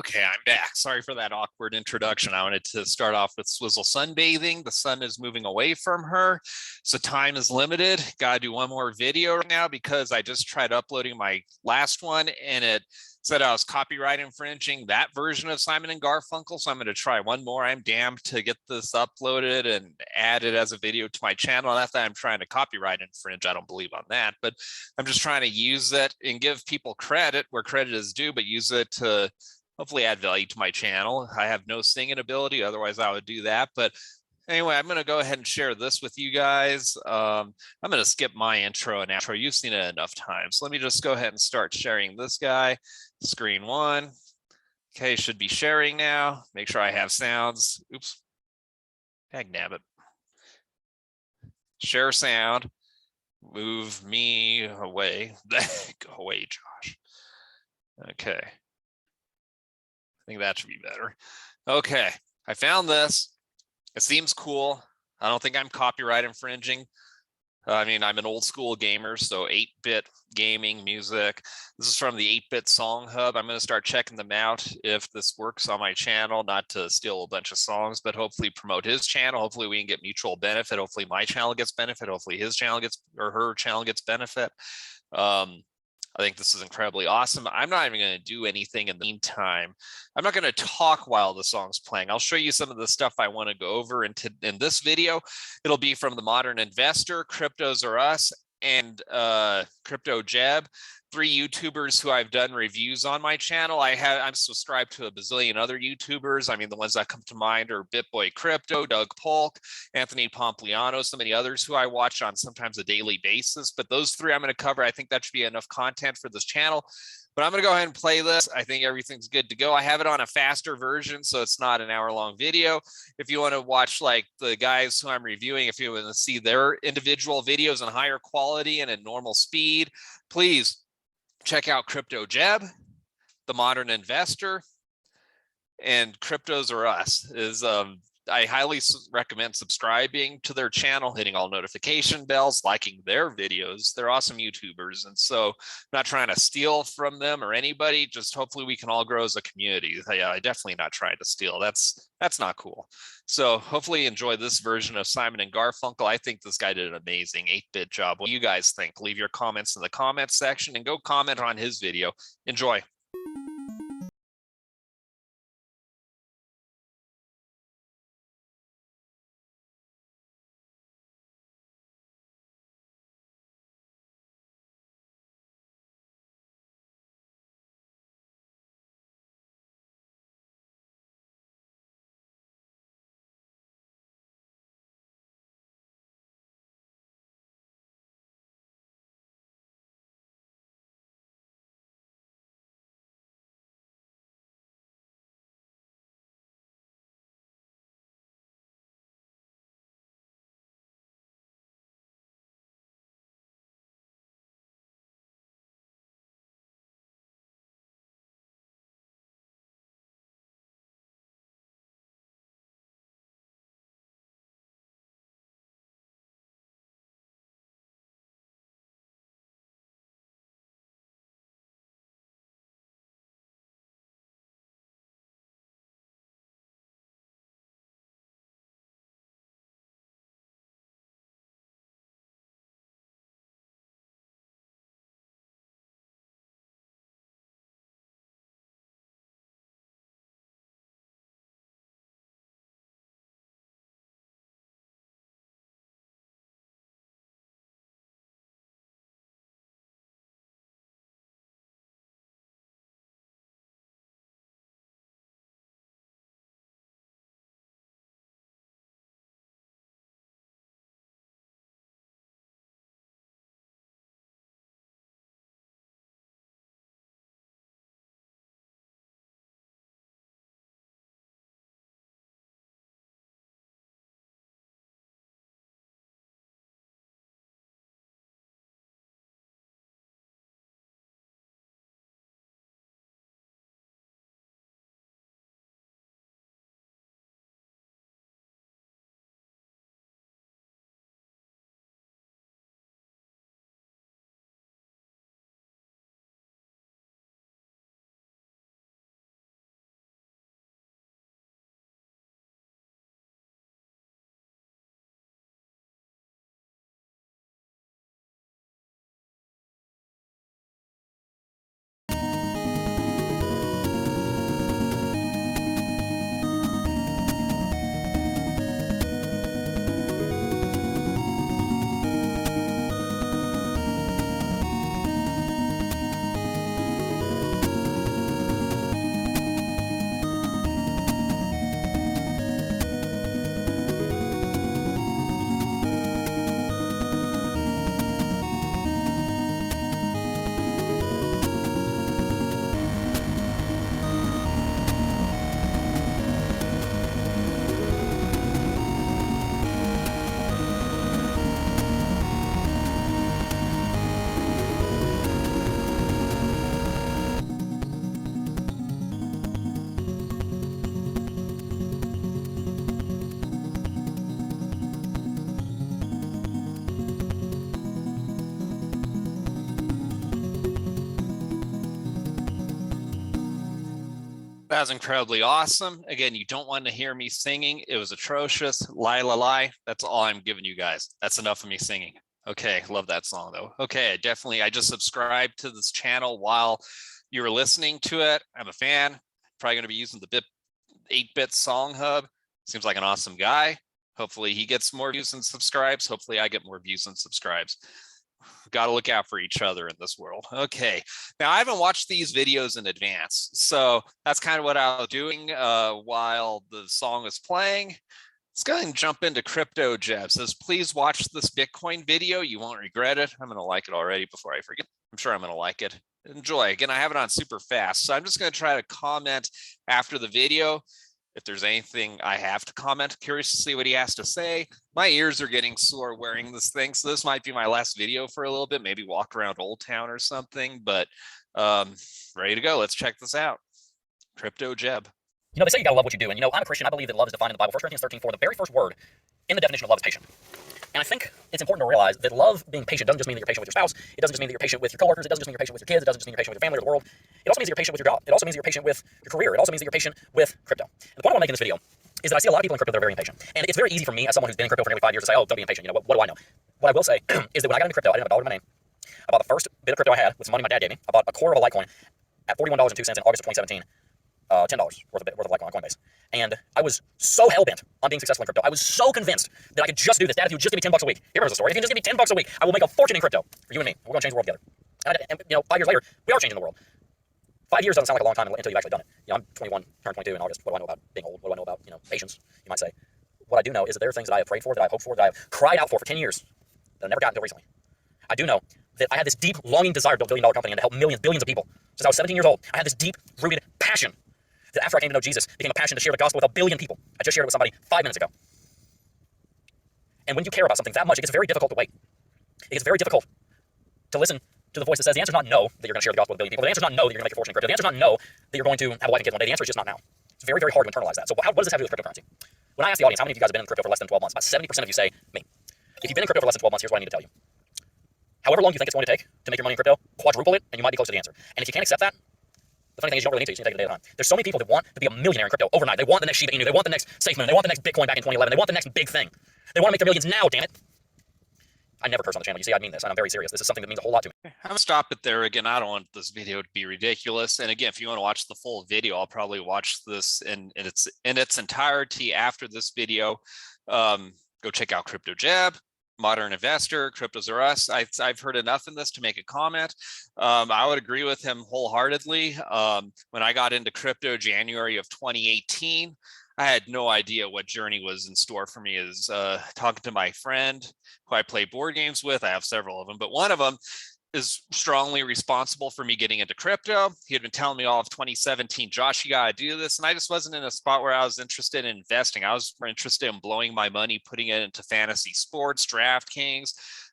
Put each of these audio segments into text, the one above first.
Okay, I'm back. Sorry for that awkward introduction. I wanted to start off with Swizzle sunbathing. The sun is moving away from her, so time is limited. Got to do one more video right now because I just tried uploading my last one and it said I was copyright infringing that version of Simon and Garfunkel. So I'm going to try one more. I'm damned to get this uploaded and added as a video to my channel. Not that I'm trying to copyright infringe. I don't believe on that, but I'm just trying to use it and give people credit where credit is due, but use it to hopefully add value to my channel. I have no singing ability, otherwise I would do that. But anyway, I'm going to go ahead and share this with you guys. I'm going to skip my intro and outro. You've seen it enough times. So let me just go ahead and start sharing this guy. Screen one. Okay, should be sharing now. Make sure I have sounds. Oops. Dagnabbit. Share sound. Move me away. Go away, Josh. Okay. I think that should be better. Okay, I found this. It seems cool. I don't think I'm copyright infringing. I mean, I'm an old school gamer, so 8-bit gaming music. This is from the 8-bit Song Hub. I'm going to start checking them out if this works on my channel, not to steal a bunch of songs, but hopefully promote his channel. Hopefully we can get mutual benefit. Hopefully my channel gets benefit. Hopefully his channel gets, or her channel gets benefit. I think this is incredibly awesome. I'm not even going to do anything in the meantime. I'm not going to talk while the song's playing. I'll show you some of the stuff I want to go over in this video. It'll be from The Modern Investor, CryptosRUs, and Crypto Jebb, 3 YouTubers who I've done reviews on my channel. I'm subscribed to a bazillion other YouTubers. I mean, the ones that come to mind are BitBoy Crypto, Doug Polk, Anthony Pompliano, so many others who I watch on sometimes a daily basis. But those 3 I'm going to cover. I think that should be enough content for this channel. But I'm going to go ahead and play this. I think everything's good to go. I have it on a faster version, so it's not an hour-long video. If you want to watch like the guys who I'm reviewing, if you want to see their individual videos in higher quality and at normal speed, please check out Crypto Jebb, The Modern Investor, and CryptosRUs. I highly recommend subscribing to their channel, hitting all notification bells, liking their videos. They're awesome YouTubers. And so I'm not trying to steal from them or anybody, just hopefully we can all grow as a community. Yeah, I definitely not trying to steal. That's not cool. So hopefully you enjoy this version of Simon and Garfunkel. I think this guy did an amazing 8-bit job. What do you guys think? Leave your comments in the comments section and go comment on his video. Enjoy. That was incredibly awesome. Again, you don't want to hear me singing. It was atrocious. Lie, la, lie. That's all I'm giving you guys. That's enough of me singing. Okay, love that song though. Okay, I just subscribed to this channel while you were listening to it. I'm a fan. Probably going to be using the 8-bit song hub. Seems like an awesome guy. Hopefully he gets more views and subscribes. Hopefully I get more views and subscribes. Got to look out for each other in this world. Okay, now I haven't watched these videos in advance, so that's kind of what I was doing while the song was playing. Let's go ahead and jump into crypto. Jebb says, please watch this Bitcoin video. You won't regret it. I'm going to like it already before I forget. I'm sure I'm going to like it. Enjoy. Again, I have it on super fast, so I'm just going to try to comment after the video. If there's anything I have to comment, curious to see what he has to say. My ears are getting sore wearing this thing, so this might be my last video for a little bit, maybe walk around Old Town or something, but ready to go. Let's check this out. Crypto Jebb. You know, they say you gotta love what you do, and you know, I'm a Christian. I believe that love is defined in the Bible. 1 Corinthians 13:4, the very first word in the definition of love is patient. And I think it's important to realize that love, being patient, doesn't just mean that you're patient with your spouse. It doesn't just mean that you're patient with your coworkers. It doesn't just mean you're patient with your kids. It doesn't just mean you're patient with your family or the world. It also means that you're patient with your job. It also means that you're patient with your career. It also means that you're patient with crypto. And the point I want to make in this video is that I see a lot of people in crypto that are very impatient. And it's very easy for me, as someone who's been in crypto for nearly 5 years, to say, oh, don't be impatient. You know, what do I know? What I will say is that when I got into crypto, I didn't have a dollar in my name. I bought the first bit of crypto I had with some money my dad gave me. I bought a quarter of a Litecoin at $41.02 in August of 2017. $10 worth of Litecoin on Coinbase. And I was so hell-bent on being successful in crypto. I was so convinced that I could just do this. Dad, if you would just give me $10 a week. Here's the story. If you just give me $10 a week, I will make a fortune in crypto for you and me. We're going to change the world together. And you know, 5 years later, we are changing the world. 5 years doesn't sound like a long time until you've actually done it. You know, I'm 21, turned 22 in August. What do I know about being old? What do I know about, you know, patience, you might say? What I do know is that there are things that I have prayed for, that I have hoped for, that I have cried out for 10 years, that I never got until recently. I do know that I had this deep, longing desire to build a billion-dollar company and to help millions, billions of people. Since I was 17 years old, I had this deep-rooted passion that after I came to know Jesus, became a passion to share the gospel with 1 billion people. I just shared it with somebody 5 minutes ago. And when you care about something that much, it gets very difficult to wait. It gets very difficult to listen to the voice that says the answer is not no, that you're going to share the gospel with 1 billion people. The answer is not no, that you're going to make a fortune in crypto. The answer is not no, that you're going to have a wife and kids one day. The answer is just not now. It's very, very hard to internalize that. So what does this have to do with cryptocurrency? When I ask the audience, how many of you guys have been in crypto for less than 12 months? About 70% of you say me. If you've been in crypto for less than 12 months, here's what I need to tell you. However long you think it's going to take to make your money in crypto, quadruple it, and you might be close to the answer. And if you can't accept that, the funny thing is you don't really need to. You just need to take it a day at a time. There's so many people that want to be a millionaire in crypto overnight. They want the next Shiba Inu. They want the next SafeMoon. They want the next Bitcoin back in 2011. They want the next big thing. They want to make their millions now, damn it. I never curse on the channel. You see, I mean this, and I'm very serious. This is something that means a whole lot to me. I'm going to stop it there. Again, I don't want this video to be ridiculous. And again, if you want to watch the full video, I'll probably watch this in its entirety after this video. Go check out Crypto Jebb, Modern Investor, CryptosRUs. I've heard enough in this to make a comment. I would agree with him wholeheartedly. When I got into crypto January of 2018, I had no idea what journey was in store for me. Is talking to my friend who I play board games with. I have several of them, but one of them is strongly responsible for me getting into crypto. He had been telling me all of 2017, Josh, you gotta do this. And I just wasn't in a spot where I was interested in investing. I was more interested in blowing my money, putting it into fantasy sports, DraftKings.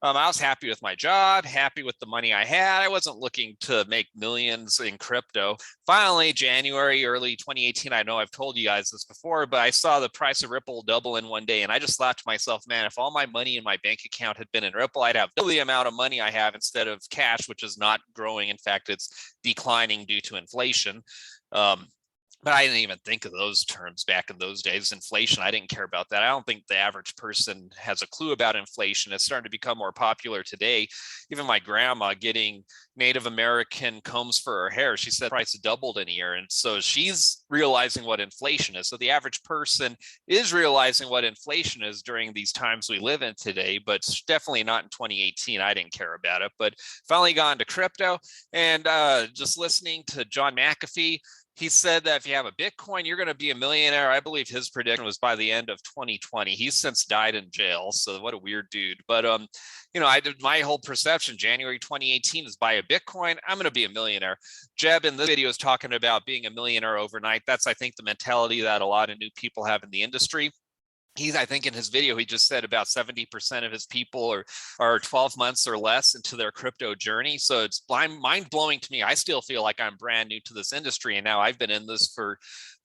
I was happy with my job, happy with the money I had. I wasn't looking to make millions in crypto. Finally, January, early 2018, I know I've told you guys this before, but I saw the price of Ripple double in one day. And I just thought to myself, man, if all my money in my bank account had been in Ripple, I'd have double the amount of money I have instead of cash, which is not growing. In fact, it's declining due to inflation. But I didn't even think of those terms back in those days. Inflation, I didn't care about that. I don't think the average person has a clue about inflation. It's starting to become more popular today. Even my grandma getting Native American combs for her hair, she said the price doubled in a year. And so she's realizing what inflation is. So the average person is realizing what inflation is during these times we live in today, but definitely not in 2018. I didn't care about it, but finally got into crypto and just listening to John McAfee. He said that if you have a Bitcoin, you're going to be a millionaire. I believe his prediction was by the end of 2020. He's since died in jail. So what a weird dude. But, you know, I did my whole perception, January 2018 is buy a Bitcoin. I'm going to be a millionaire. Jebb in this video is talking about being a millionaire overnight. That's, I think, the mentality that a lot of new people have in the industry. I think in his video, he just said about 70% of his people are 12 months or less into their crypto journey. So it's mind blowing to me. I still feel like I'm brand new to this industry. And now I've been in this for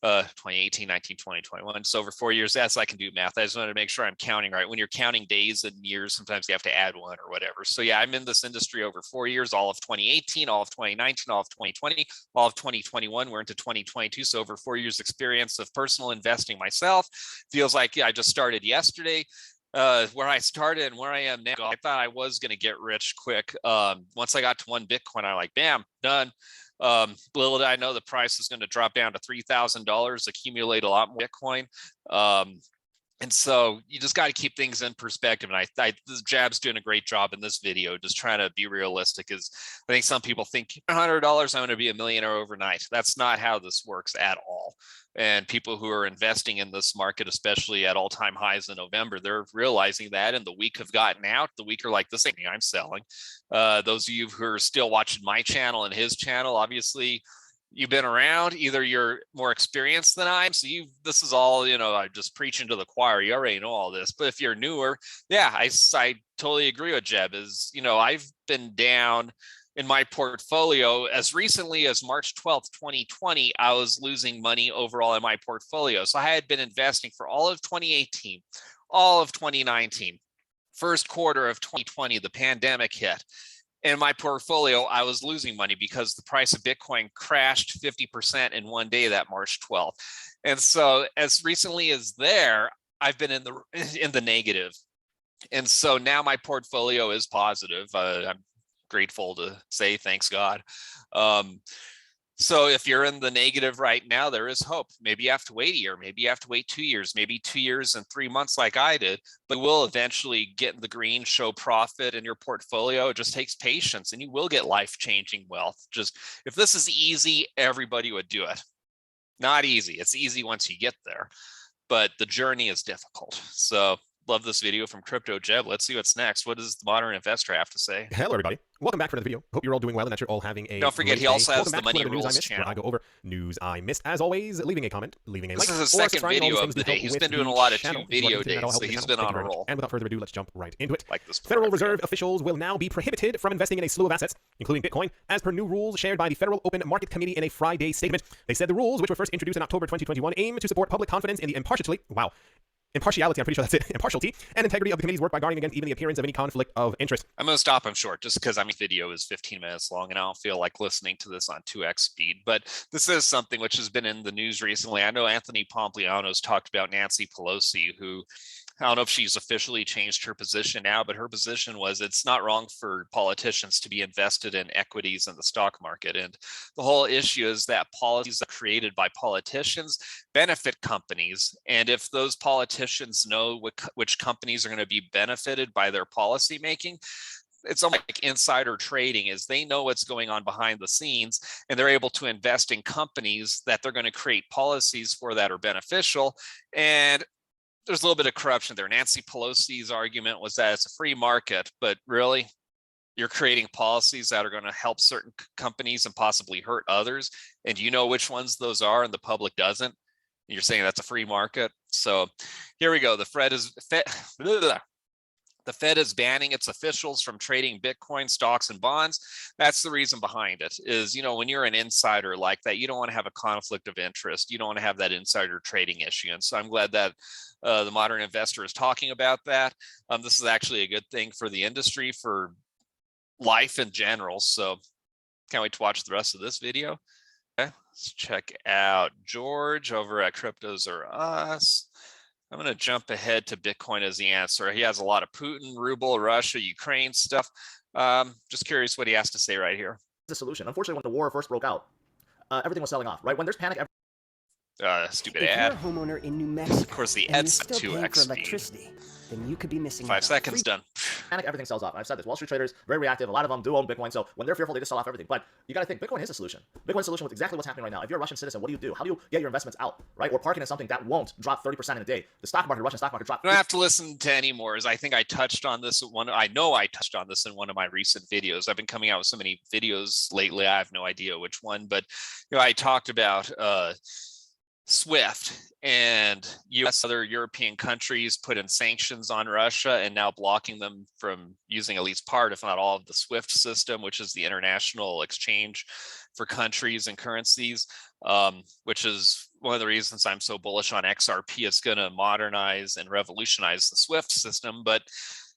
2018, 19, 20, 21. So over 4 years, I can do math. I just wanted to make sure I'm counting right. When you're counting days and years, sometimes you have to add one or whatever. So yeah, I'm in this industry over 4 years, all of 2018, all of 2019, all of 2020, all of 2021. We're into 2022. So over 4 years experience of personal investing myself. Feels like I just started yesterday. Where I started and where I am now, I thought I was going to get rich quick. Once I got to 1 Bitcoin, I'm like, bam, done. Little did I know the price is going to drop down to $3,000, accumulate a lot more Bitcoin. And so you just got to keep things in perspective. And Jebb's doing a great job in this video, just trying to be realistic. Is I think some people think $100, I'm going to be a millionaire overnight. That's not how this works at all. And people who are investing in this market, especially at all-time highs in November, they're realizing that, and the weak have gotten out. The weak are like, this ain't I'm selling. Those of you who are still watching my channel and his channel, obviously, you've been around, either you're more experienced than I am. So this is all, I'm just preaching to the choir. You already know all this, but if you're newer, yeah, I totally agree with Jebb is, I've been down in my portfolio as recently as March 12th, 2020, I was losing money overall in my portfolio. So I had been investing for all of 2018, all of 2019, first quarter of 2020, the pandemic hit. In my portfolio, I was losing money because the price of Bitcoin crashed 50% in one day that March 12th. And so as recently as I've been in the negative. And so now my portfolio is positive. I'm grateful to say, thanks God. So if you're in the negative right now, there is hope. Maybe you have to wait a year, maybe you have to wait 2 years, maybe 2 years and 3 months like I did, but you will eventually get in the green, show profit in your portfolio. It just takes patience and you will get life-changing wealth. Just if this is easy, everybody would do it. Not easy. It's easy once you get there, but the journey is difficult. So love this video from Crypto Jebb. Let's see what's next. What does the modern investor have to say? Hello, everybody. Welcome back for another video. Hope you're all doing well and that you're all having a Don't forget, he also has the Money Rules channel, where I go over news I missed. As always, leaving a comment, leaving a like. This is his second video of the day. He's been doing a lot of 2 video days, so he's been on a roll. And without further ado, let's jump right into it. Like this Federal Reserve officials will now be prohibited from investing in a slew of assets, including Bitcoin, as per new rules shared by the Federal Open Market Committee in a Friday statement. They said the rules, which were first introduced in October 2021, aim to support public confidence in the impartiality, I'm pretty sure that's it. Impartiality and integrity of the committee's work by guarding against even the appearance of any conflict of interest. I'm going to stop him short just because video is 15 minutes long and I don't feel like listening to this on 2x speed. But this is something which has been in the news recently. I know Anthony Pompliano's talked about Nancy Pelosi, who I don't know if she's officially changed her position now, but her position was it's not wrong for politicians to be invested in equities in the stock market. And the whole issue is that policies that are created by politicians benefit companies. And if those politicians know which companies are going to be benefited by their policy making, it's almost like insider trading. Is they know what's going on behind the scenes and they're able to invest in companies that they're going to create policies for that are beneficial. And there's a little bit of corruption there. Nancy Pelosi's argument was that it's a free market, but really, you're creating policies that are going to help certain companies and possibly hurt others. And you know which ones those are, and the public doesn't. You're saying that's a free market. So here we go. The Fed is banning its officials from trading Bitcoin, stocks, and bonds. That's the reason behind it is, when you're an insider like that, you don't want to have a conflict of interest. You don't want to have that insider trading issue. And so I'm glad that the modern investor is talking about that. This is actually a good thing for the industry, for life in general. So can't wait to watch the rest of this video. Okay, let's check out George over at CryptosRUs. I'm going to jump ahead to Bitcoin as the answer. He has a lot of Putin, ruble, Russia, Ukraine stuff. Just curious what he has to say right here. The solution. Unfortunately, when the war first broke out, everything was selling off, right? When there's panic, stupid if ad. If you're a homeowner in New Mexico, of course, the and ad's you're still 2x paying for speed. electricity, then you could be missing 5 seconds done. Panic, everything sells off. I've said this. Wall Street traders, very reactive. A lot of them do own Bitcoin. So when they're fearful, they just sell off everything. But you got to think Bitcoin is a solution. Bitcoin's a solution with exactly what's happening right now. If you're a Russian citizen, what do? How do you get your investments out, right? Or parking in something that won't drop 30% in a day. The stock market, Russian stock market dropped. You don't have to listen to any more. As I think I touched on this in one of my recent videos. I've been coming out with so many videos lately. I have no idea which one, but I talked about SWIFT and US, other European countries put in sanctions on Russia and now blocking them from using at least part, if not all, of the SWIFT system, which is the international exchange for countries and currencies, which is one of the reasons I'm so bullish on XRP. It's going to modernize and revolutionize the SWIFT system. But,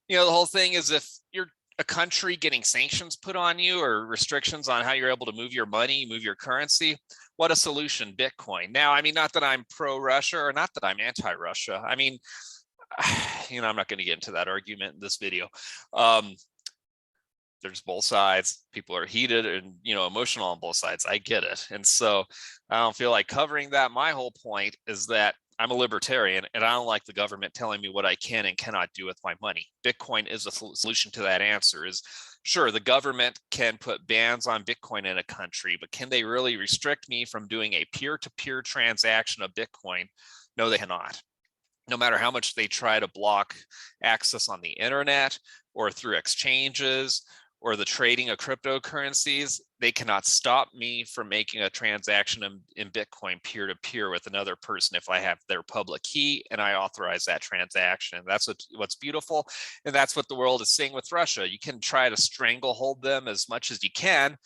you know, the whole thing is if you're a country getting sanctions put on you or restrictions on how you're able to move your money, move your currency, what a solution, Bitcoin. Now, I mean, not that I'm pro-Russia or not that I'm anti-Russia. I mean, you know, I'm not going to get into that argument in this video. There's both sides. People are heated and, you know, emotional on both sides. I get it. And so I don't feel like covering that. My whole point is that I'm a libertarian and I don't like the government telling me what I can and cannot do with my money. Bitcoin is a solution to that answer. Is sure, the government can put bans on Bitcoin in a country, but can they really restrict me from doing a peer-to-peer transaction of Bitcoin? No, they cannot. No matter how much they try to block access on the internet or through exchanges or the trading of cryptocurrencies, they cannot stop me from making a transaction in Bitcoin peer-to-peer with another person if I have their public key and I authorize that transaction. That's what's beautiful, and that's what the world is seeing with Russia. You can try to stranglehold them as much as you can,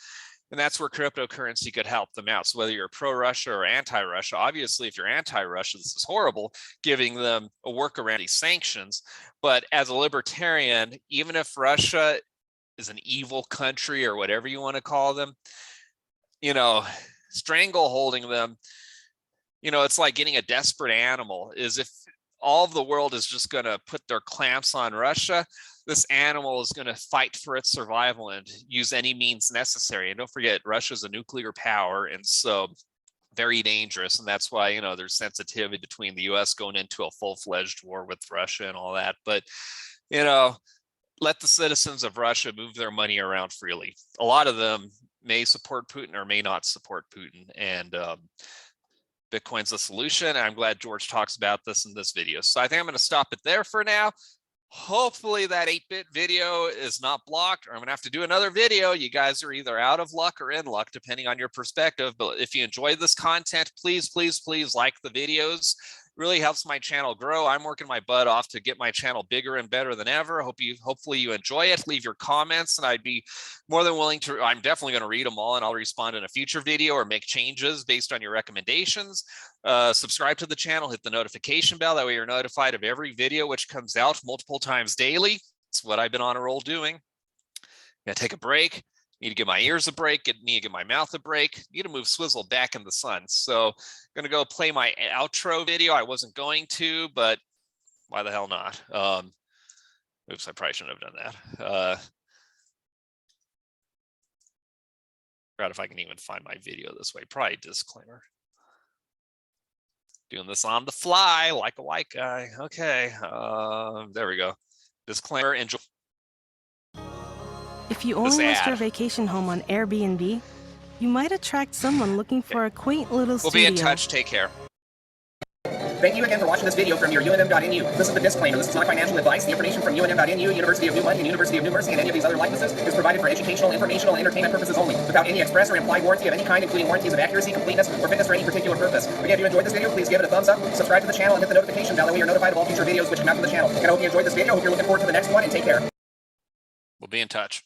and that's where cryptocurrency could help them out. So whether you're pro-Russia or anti-Russia, obviously if you're anti-Russia, this is horrible, giving them a workaround these sanctions. But as a libertarian, even if Russia is an evil country or whatever you want to call them, you know, strangle holding them, you know, it's like getting a desperate animal. Is if all of the world is just going to put their clamps on Russia, this animal is going to fight for its survival and use any means necessary. And don't forget, Russia's a nuclear power, and so very dangerous. And that's why, you know, there's sensitivity between the US going into a full-fledged war with Russia and all that. But, you know, let the citizens of Russia move their money around freely. A lot of them may support Putin or may not support Putin. And Bitcoin's a solution. I'm glad George talks about this in this video. So I think I'm going to stop it there for now. Hopefully that 8-bit video is not blocked, or I'm going to have to do another video. You guys are either out of luck or in luck, depending on your perspective. But if you enjoy this content, please, please, please like the videos. Really helps my channel grow. I'm working my butt off to get my channel bigger and better than ever. Hopefully you enjoy it. Leave your comments and I'd be more than willing to, I'm definitely going to read them all and I'll respond in a future video or make changes based on your recommendations. Subscribe to the channel, hit the notification bell. That way you're notified of every video which comes out multiple times daily. It's what I've been on a roll doing. Gonna take a break. Need to give my ears a break, need to give my mouth a break, need to move Swizzle back in the sun. So I'm gonna go play my outro video. I wasn't going to, but why the hell not? Oops, I probably shouldn't have done that. Forgot if I can even find my video this way. Probably disclaimer. Doing this on the fly like a white guy. Okay, there we go. Disclaimer, enjoy. If you only list your vacation home on Airbnb, you might attract someone looking for a quaint little studio. We'll be in touch. Take care. Thank you again for watching this video from your UNM.nu. This is the disclaimer. This is not financial advice. The information from UNM.nu, University of New London, University of New Mercy, and any of these other likenesses is provided for educational, informational, and entertainment purposes only, without any express or implied warranty of any kind, including warranties of accuracy, completeness, or fitness for any particular purpose. Again, if you enjoyed this video, please give it a thumbs up, subscribe to the channel, and hit the notification bell. That way you're notified of all future videos which come out from the channel. And I hope you enjoyed this video. I hope you're looking forward to the next one, and take care. We'll be in touch.